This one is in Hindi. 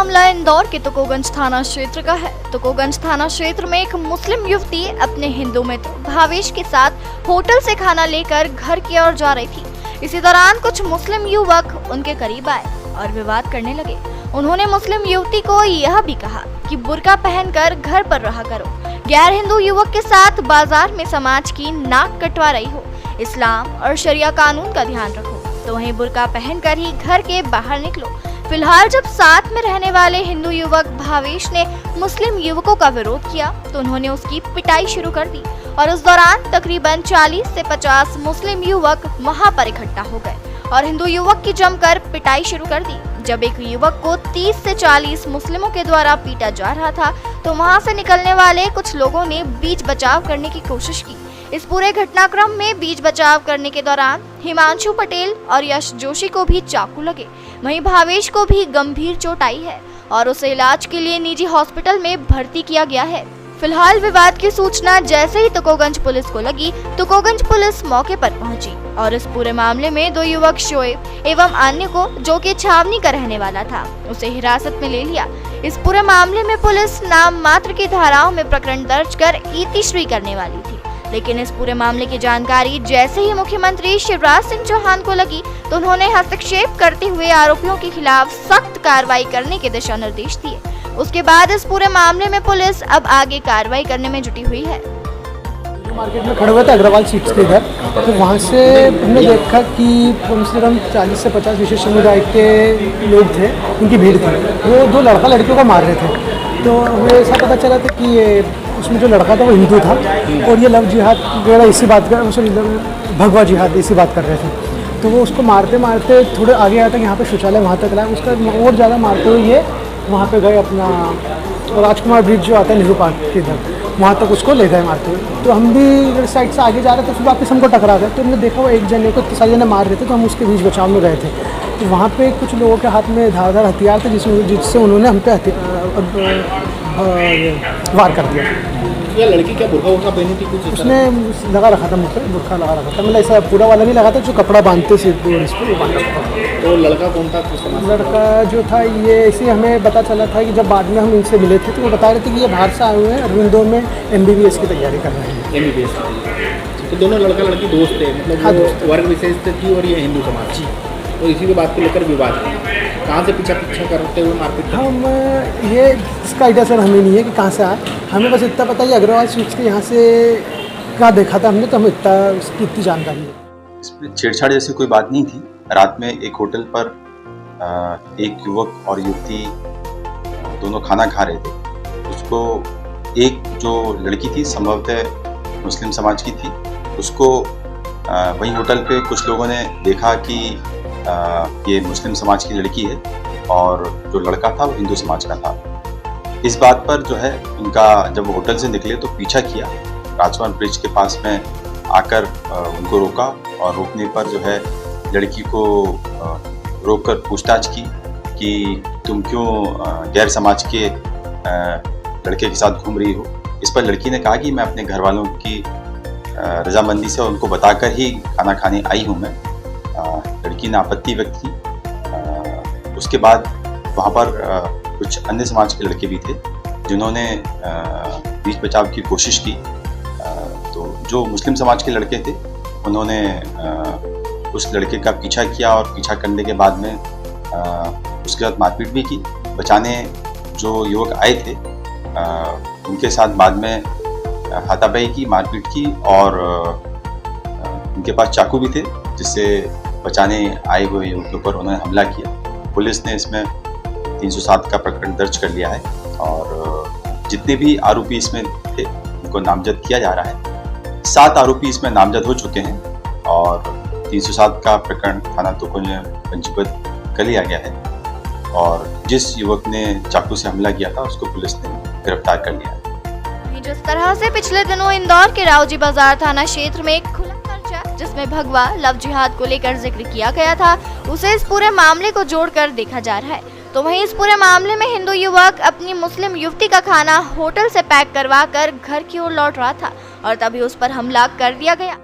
मामला इंदौर के तुकोगंज थाना क्षेत्र का है। तुकोगंज थाना क्षेत्र में एक मुस्लिम युवती अपने हिंदू मित्र भावेश के साथ होटल से खाना लेकर घर की ओर जा रही थी। इसी दौरान कुछ मुस्लिम युवक उनके करीब आए और विवाद करने लगे। उन्होंने मुस्लिम युवती को यह भी कहा कि बुर्का पहनकर घर पर रहा करो, गैर हिंदू युवक के साथ बाजार में समाज की नाक कटवा रही हो, इस्लाम और शरिया कानून का ध्यान रखो, तो वहीं बुर्का पहनकर ही घर के बाहर निकलो। फिलहाल जब साथ में रहने वाले हिंदू युवक भावेश ने मुस्लिम युवकों का विरोध किया तो उन्होंने उसकी पिटाई शुरू कर दी और उस दौरान तकरीबन 40 से 50 मुस्लिम युवक वहां पर इकट्ठा हो गए और हिंदू युवक की जमकर पिटाई शुरू कर दी। जब एक युवक को 30 से 40 मुस्लिमों के द्वारा पीटा जा रहा था तो वहां से निकलने वाले कुछ लोगों ने बीच बचाव करने की कोशिश की। इस पूरे घटनाक्रम में बीच बचाव करने के दौरान हिमांशु पटेल और यश जोशी को भी चाकू लगे। वहीं भावेश को भी गंभीर चोट आई है और उसे इलाज के लिए निजी हॉस्पिटल में भर्ती किया गया है। फिलहाल विवाद की सूचना जैसे ही तुकोगंज पुलिस को लगी, तुकोगंज पुलिस मौके पर पहुंची और इस पूरे मामले में 2 युवक शोएब एवं अन्य को, जो कि छावनी का रहने वाला था, उसे हिरासत में ले लिया। इस पूरे मामले में पुलिस नाम मात्र की धाराओं में प्रकरण दर्ज कर ईतीश्री करने वाली थी, लेकिन इस पूरे मामले की जानकारी जैसे ही मुख्यमंत्री शिवराज सिंह चौहान को लगी तो उन्होंने हस्तक्षेप करते हुए आरोपियों के खिलाफ सख्त कार्रवाई करने के दिशा निर्देश दिए। उसके बाद इस पूरे मामले में पुलिस अब आगे कार्रवाई करने में जुटी हुई है। मार्केट में खड़े हुए थे अग्रवाल सीट्स के इधर, तो वहाँ से हमने देखा कि कम से कम 40 से 50 विशेष समुदाय के लोग थे, उनकी भीड़ थी। वो 2 लड़का लड़कियों को मार रहे थे। तो हमें ऐसा पता चला था कि ये उसमें जो लड़का था वो हिंदू था और ये लव जिहाद वगैरह इसी बात कर, सॉरी भगवा जिहाद इसी बात कर रहे थे। तो वो उसको मारते मारते थोड़े आगे आया था, यहाँ पे शौचालय वहाँ तक लाया, उसका और ज़्यादा मारते हुए ये वहाँ पे गए अपना राजकुमार ब्रिज जो आता है नेहरू पार्क के इधर, वहाँ तक उसको ले गए मारते हुए। तो हम भी इधर साइड से आगे जा रहे थे, फिर वापस हमको टकरा गए। तो हमने देखा वो एक जने को 3 जने मार रहे थे, तो हम उसके बीच बचाव में गए थे। तो वहाँ पे कुछ लोगों के हाथ में धारदार हथियार थे जिससे उन्होंने हम पे वार कर दिया। ये लड़की क्या बुर्का पहनी थी? कुछ उसने लगा रखा था, मुझ पर बुर्का लगा रखा था, मतलब ऐसा पूरा वाला नहीं लगा था, जो कपड़ा बांधते सिर पे और इस पर बांध रखा था। तो लड़का कौन था? लड़का जो था ये ऐसे हमें पता चला था कि जब बाद में हम इनसे मिले थे तो वो बता रहे थे कि ये बाहर से आए हुए हैं, अरविंदो में MBBS की तैयारी कर रहे हैं। MBBS की। तो दोनों लड़का लड़की दोस्त थे, मतलब हाँ, वर्ग विशेष थी और ये हिंदू समाज जी। तो इसी के बात को लेकर विवाद कहाँ से पीछा करते हुए मारपीट? हम ये इसका आइडिया सर हमें नहीं है कि कहाँ से आए, हमें बस इतना पता है अग्रवाल स्वीट्स के यहाँ से क्या देखा था हमने, तो हमें इतनी जानकारी है। इसमें छेड़छाड़ जैसी कोई बात नहीं थी। रात में एक होटल पर एक युवक और युवती दोनों खाना खा रहे थे। उसको एक जो लड़की थी, संभवतः मुस्लिम समाज की थी, उसको वहीं होटल पे कुछ लोगों ने देखा कि ये मुस्लिम समाज की लड़की है और जो लड़का था वो हिंदू समाज का था। इस बात पर जो है उनका, जब वो होटल से निकले तो पीछा किया, राजकुमार ब्रिज के पास में आकर उनको रोका और रोकने पर जो है लड़की को रोककर पूछताछ की कि तुम क्यों गैर समाज के लड़के के साथ घूम रही हो। इस पर लड़की ने कहा कि मैं अपने घर वालों की रजामंदी से उनको बताकर ही खाना खाने आई हूँ मैं। लड़की ने आपत्ति व्यक्त की। उसके बाद वहाँ पर कुछ अन्य समाज के लड़के भी थे जिन्होंने बीच बचाव की कोशिश की। तो जो मुस्लिम समाज के लड़के थे उन्होंने उस लड़के का पीछा किया और पीछा करने के बाद में उसके साथ मारपीट भी की। बचाने जो युवक आए थे उनके साथ बाद में हाथापाई की, मारपीट की और उनके पास चाकू भी थे जिससे बचाने आए हुए युवकों पर उन्होंने हमला किया। पुलिस ने इसमें 307 का प्रकरण दर्ज कर लिया है और जितने भी आरोपी इसमें थे उनको नामजद किया जा रहा है। 7 आरोपी इसमें नामजद हो चुके हैं और 307 का प्रकरण थाना तुकोगंज में पंजीबद्ध कर लिया गया है और जिस युवक ने चाकू से हमला किया था उसको पुलिस ने गिरफ्तार कर लिया है। जिस तरह से पिछले दिनों इंदौर के रावजी बाजार थाना क्षेत्र में एक खुला पर्चा जिसमें भगवा लव जिहाद को लेकर जिक्र किया गया था, उसे इस पूरे मामले को जोड़कर देखा जा रहा है। तो वहीं इस पूरे मामले में हिंदू युवक अपनी मुस्लिम युवती का खाना होटल से पैक करवा कर घर की ओर लौट रहा था और तभी उस पर हमला कर दिया गया।